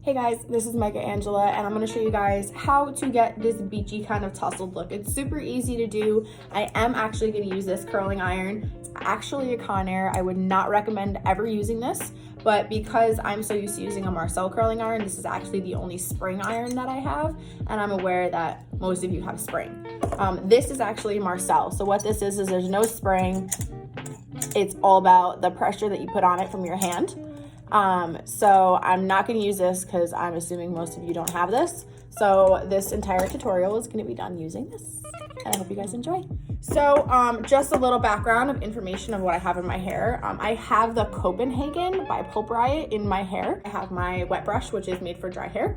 Hey guys, this is Mega Angela and I'm going to show you guys how to get this beachy kind of tousled look. It's super easy to do. I am actually going to use this curling iron. It's actually a Conair. I would not recommend ever using this, but because I'm so used to using a Marcel curling iron, this is actually the only spring iron that I have, and I'm aware that most of you have spring. This is actually Marcel. So what this is there's no spring. It's all about the pressure that you put on it from your hand. So I'm not going to use this because I'm assuming most of you don't have this. So this entire tutorial is going to be done using this, and I hope you guys enjoy. So just a little background of information of what I have in my hair. I have the Copenhagen by Pulp Riot in my hair. I have my wet brush, which is made for dry hair.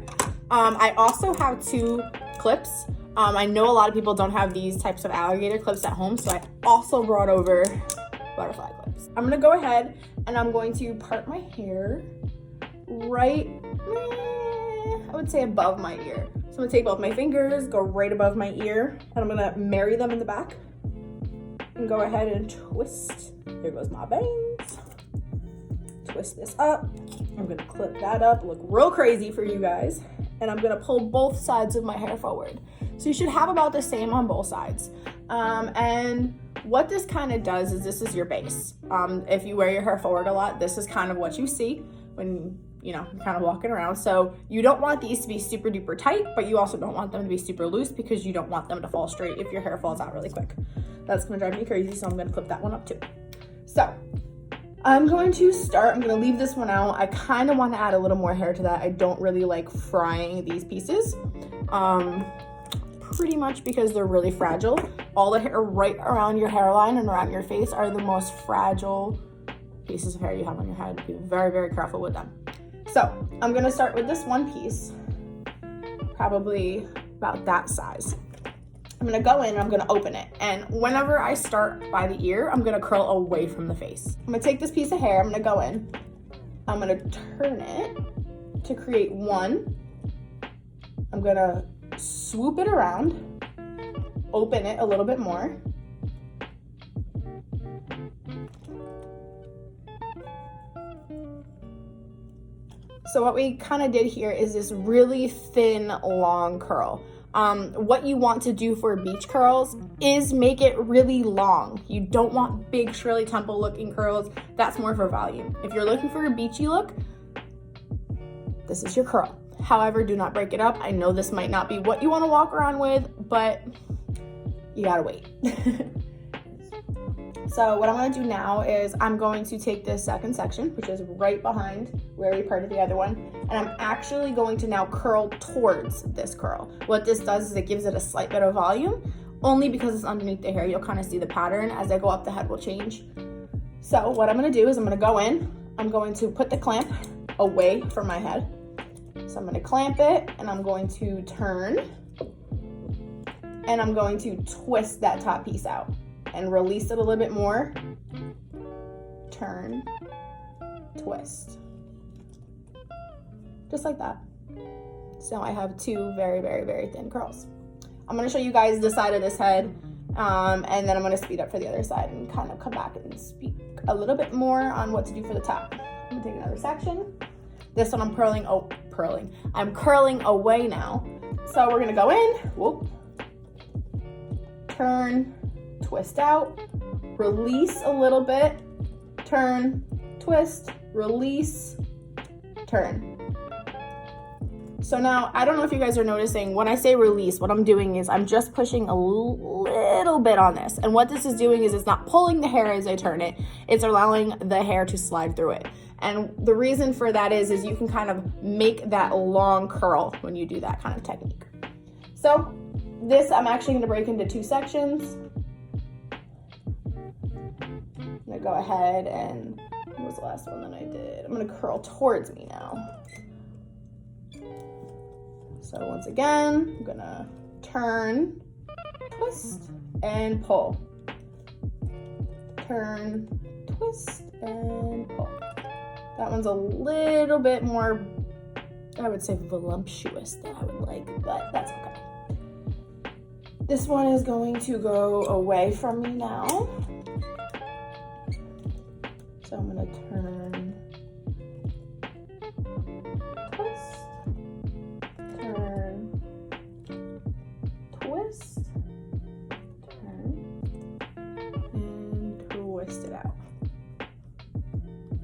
I also have two clips. I know a lot of people don't have these types of alligator clips at home, so I also brought over butterfly clips. I'm gonna go ahead and I'm going to part my hair right, I would say above my ear. So I'm gonna take both my fingers, go right above my ear, and I'm gonna marry them in the back and go ahead and twist. Here goes my bangs. Twist this up. I'm gonna clip that up, look real crazy for you guys. And I'm gonna pull both sides of my hair forward. So you should have about the same on both sides. And what this kind of does is this is your base. If you wear your hair forward a lot, this is kind of what you see when you're kind of walking around. So you don't want these to be super duper tight, but you also don't want them to be super loose because you don't want them to fall straight if your hair falls out really quick. That's gonna drive me crazy, so I'm gonna clip that one up too. So I'm going to start, I'm gonna leave this one out. I kind of want to add a little more hair to that. I don't really like frying these pieces. Pretty much because they're really fragile. All the hair right around your hairline and around your face are the most fragile pieces of hair you have on your head. Be very, very careful with them. So I'm gonna start with this one piece, probably about that size. I'm gonna go in and I'm gonna open it. And whenever I start by the ear, I'm gonna curl away from the face. I'm gonna take this piece of hair, I'm gonna go in, I'm gonna turn it to create one. I'm gonna swoop it around, open it a little bit more. So what we kind of did here is this really thin, long curl. What you want to do for beach curls is make it really long. You don't want big Shirley Temple looking curls. That's more for volume. If you're looking for a beachy look, this is your curl. However, do not break it up. I know this might not be what you want to walk around with, but you gotta wait. So what I'm gonna do now is I'm going to take this second section, which is right behind where we parted the other one, and I'm actually going to now curl towards this curl. What this does is it gives it a slight bit of volume, only because it's underneath the hair. You'll kind of see the pattern. As I go up, the head will change. So what I'm gonna do is I'm gonna go in, I'm going to put the clamp away from my head. So I'm gonna clamp it and I'm going to turn and I'm going to twist that top piece out and release it a little bit more. Turn, twist. Just like that. So I have two very, very, very thin curls. I'm gonna show you guys the side of this head and then I'm gonna speed up for the other side and kind of come back and speak a little bit more on what to do for the top. I'm gonna take another section. This one I'm I'm curling away now. So we're gonna go in, whoop, turn, twist out, release a little bit, turn, twist, release, turn. So now, I don't know if you guys are noticing, when I say release, what I'm doing is I'm just pushing a little bit on this. And what this is doing is it's not pulling the hair as I turn it, it's allowing the hair to slide through it. And the reason for that is you can kind of make that long curl when you do that kind of technique. So this I'm actually gonna break into two sections. I'm gonna go ahead and, what was the last one that I did? I'm gonna curl towards me now. So once again, I'm gonna turn, twist, and pull. Turn, twist, and pull. That one's a little bit more, I would say, voluptuous than I would like, but that's okay. This one is going to go away from me now. So I'm gonna turn, twist,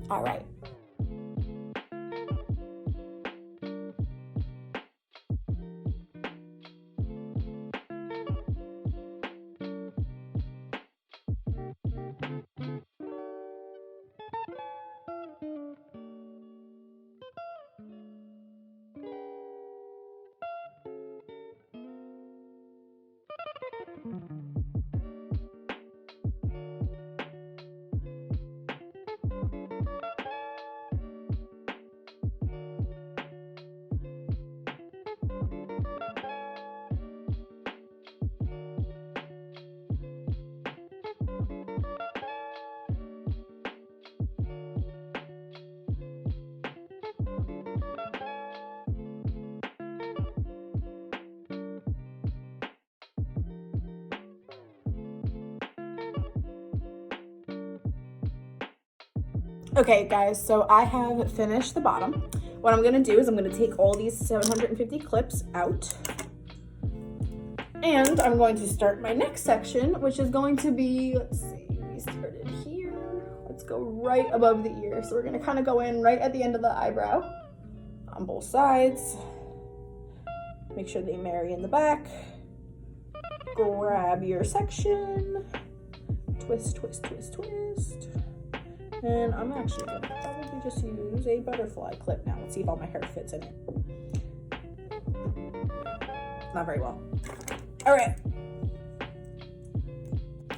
All right. Okay guys, so I have finished the bottom. What I'm gonna do is I'm gonna take all these 750 clips out, and I'm going to start my next section, which is going to be, let's see, we started here. Let's go right above the ear. So we're gonna kind of go in right at the end of the eyebrow on both sides. Make sure they marry in the back. Grab your section. Twist, twist, twist, twist. And I'm actually gonna probably just use a butterfly clip now. Let's see if all my hair fits in it. Not very well. All right.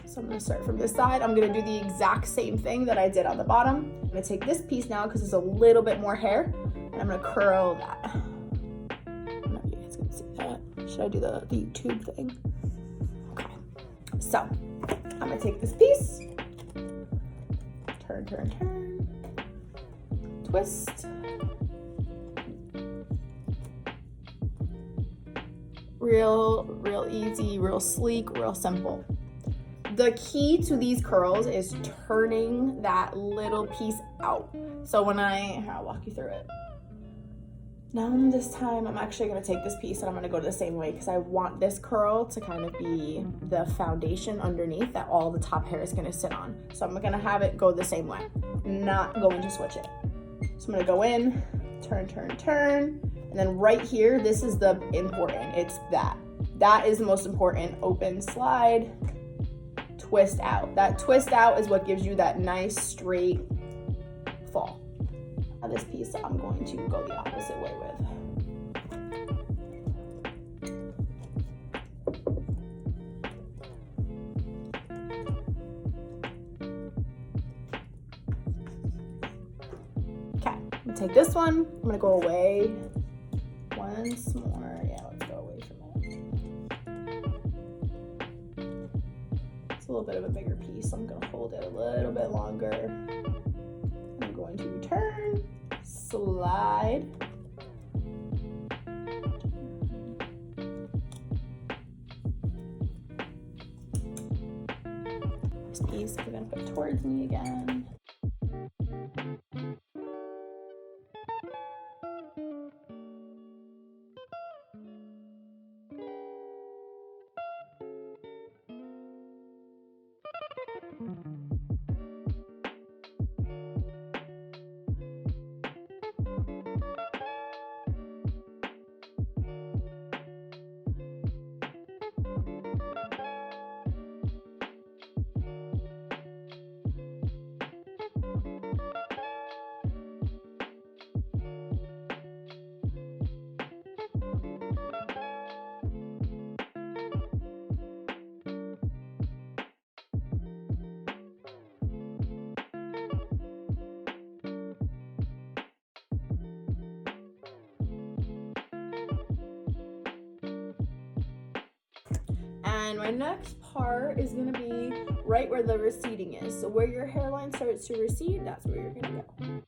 So I'm gonna start from this side. I'm gonna do the exact same thing that I did on the bottom. I'm gonna take this piece now because there's a little bit more hair, and I'm gonna curl that. I don't know if you guys can see that. Should I do the YouTube thing? Okay. So I'm gonna take this piece. Turn, turn, turn, twist. Real easy, real sleek, real simple. The key to these curls is turning that little piece out. So when I'll walk you through it. Now this time, I'm actually gonna take this piece and I'm gonna go the same way because I want this curl to kind of be the foundation underneath that all the top hair is gonna sit on. So I'm gonna have it go the same way, not going to switch it. So I'm gonna go in, turn, turn, turn, and then right here, this is the important, it's that. That is the most important. Open, slide, twist out. That twist out is what gives you that nice straight fall. Now this piece I'm going to go the opposite way with. Okay, I'm gonna take this one. I'm gonna go away once more. Yeah, let's go away from it. It's a little bit of a bigger piece. I'm gonna hold it a little bit longer. I'm going to turn, slide, this piece we're gonna put towards me again. And my next part is gonna be right where the receding is. So where your hairline starts to recede, that's where you're gonna go.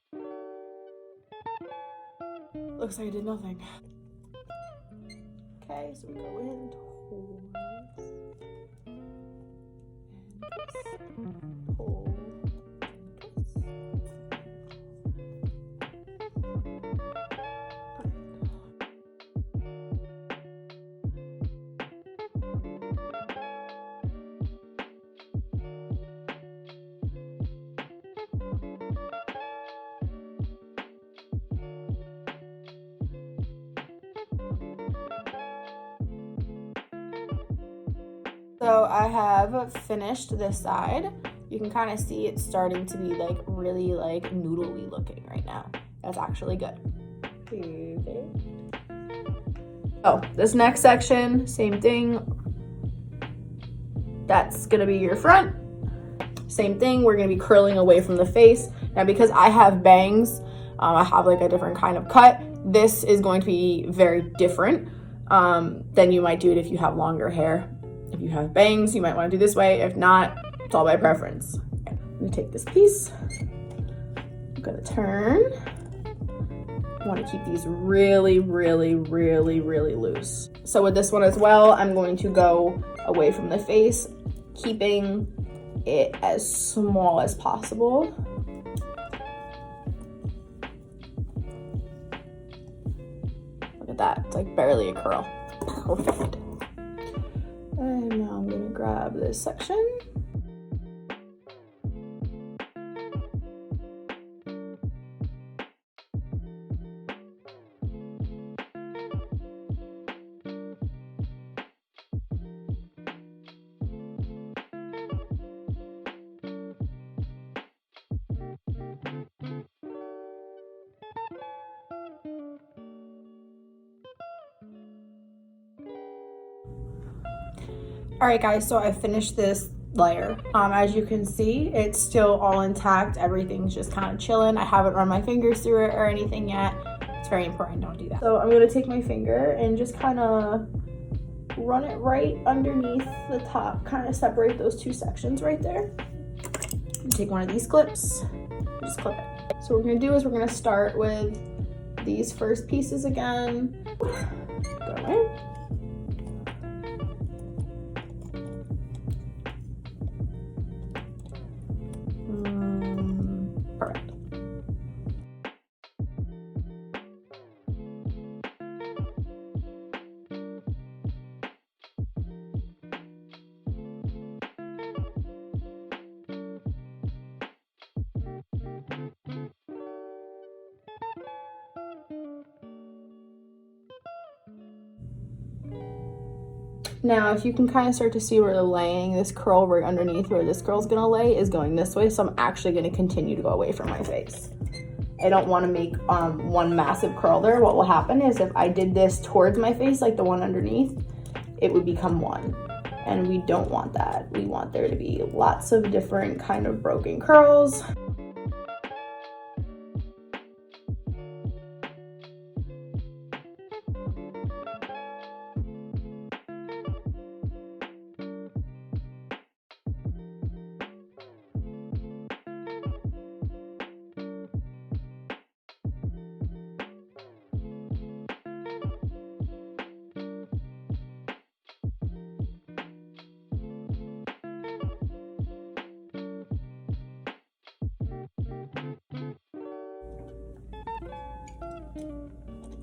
Looks like I did nothing. Okay, so we go in, towards, and twist, pull, So I have finished this side. You can kind of see it's starting to be like really like noodly looking right now. That's actually good. Oh, this next section, same thing. That's gonna be your front. Same thing, we're gonna be curling away from the face. Now because I have bangs, I have like a different kind of cut. This is going to be very different than you might do it if you have longer hair. If you have bangs, you might wanna do this way. If not, it's all by preference. I'm gonna take this piece, I'm gonna turn. I wanna keep these really, really, really, really loose. So with this one as well, I'm going to go away from the face, keeping it as small as possible. Look at that, it's like barely a curl. Perfect. And now I'm gonna grab this section. All right guys, so I finished this layer. As you can see, it's still all intact. Everything's just kind of chilling. I haven't run my fingers through it or anything yet. It's very important, don't do that. So I'm gonna take my finger and just kind of run it right underneath the top, kind of separate those two sections right there. Take one of these clips, just clip it. So what we're gonna do is we're gonna start with these first pieces again. Go in. Perfect. Now, if you can kind of start to see where the laying, this curl right underneath where this curl's gonna lay is going this way, so I'm actually gonna continue to go away from my face. I don't wanna make one massive curl there. What will happen is if I did this towards my face, like the one underneath, it would become one. And we don't want that. We want there to be lots of different kind of broken curls.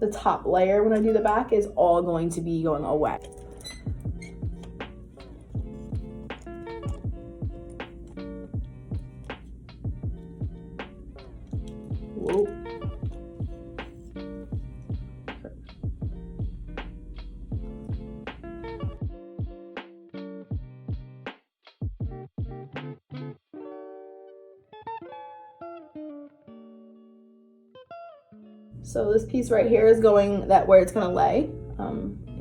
The top layer when I do the back is all going to be going away. Whoa. So this piece right here is going that where it's gonna lay,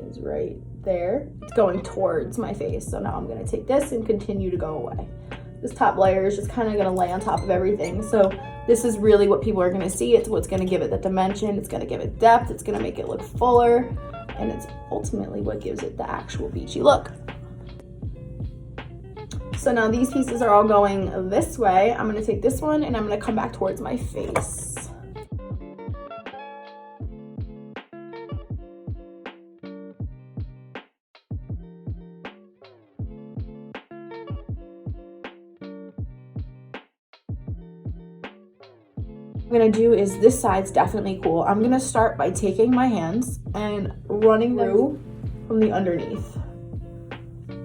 is right there. It's going towards my face. So now I'm gonna take this and continue to go away. This top layer is just kind of gonna lay on top of everything. So this is really what people are gonna see. It's what's gonna give it the dimension. It's gonna give it depth. It's gonna make it look fuller. And it's ultimately what gives it the actual beachy look. So now these pieces are all going this way. I'm gonna take this one and I'm gonna come back towards my face. What I'm gonna do is this side's definitely cool. I'm gonna start by taking my hands and running through from the underneath,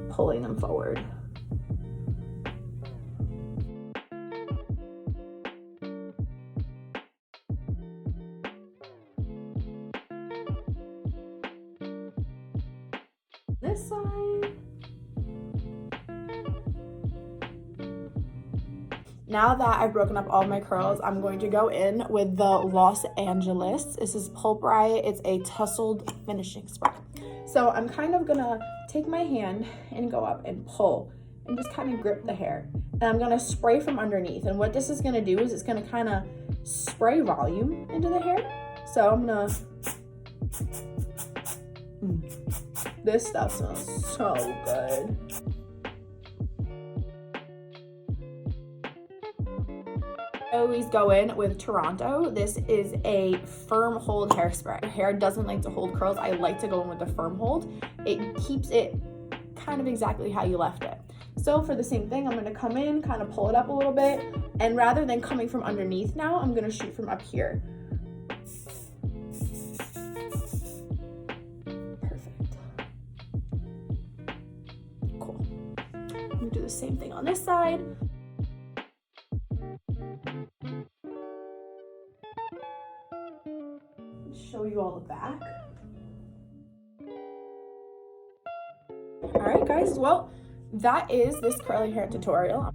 pulling them forward. This side, Now that I've broken up all my curls, I'm going to go in with the Los Angeles. This is Pulp Riot. It's a tussled finishing spray. So I'm kind of gonna take my hand and go up and pull and just kind of grip the hair. And I'm gonna spray from underneath. And what this is gonna do is it's gonna kind of spray volume into the hair. So I'm gonna, this stuff smells so good. I always go in with Toronto. This is a firm hold hairspray. Your hair doesn't like to hold curls. I like to go in with a firm hold. It keeps it kind of exactly how you left it. So for the same thing, I'm gonna come in, kind of pull it up a little bit, and rather than coming from underneath now, I'm gonna shoot from up here. Perfect. Cool. I'm gonna do the same thing on this side. Show you all the back. All right, guys, well, that is this curly hair tutorial.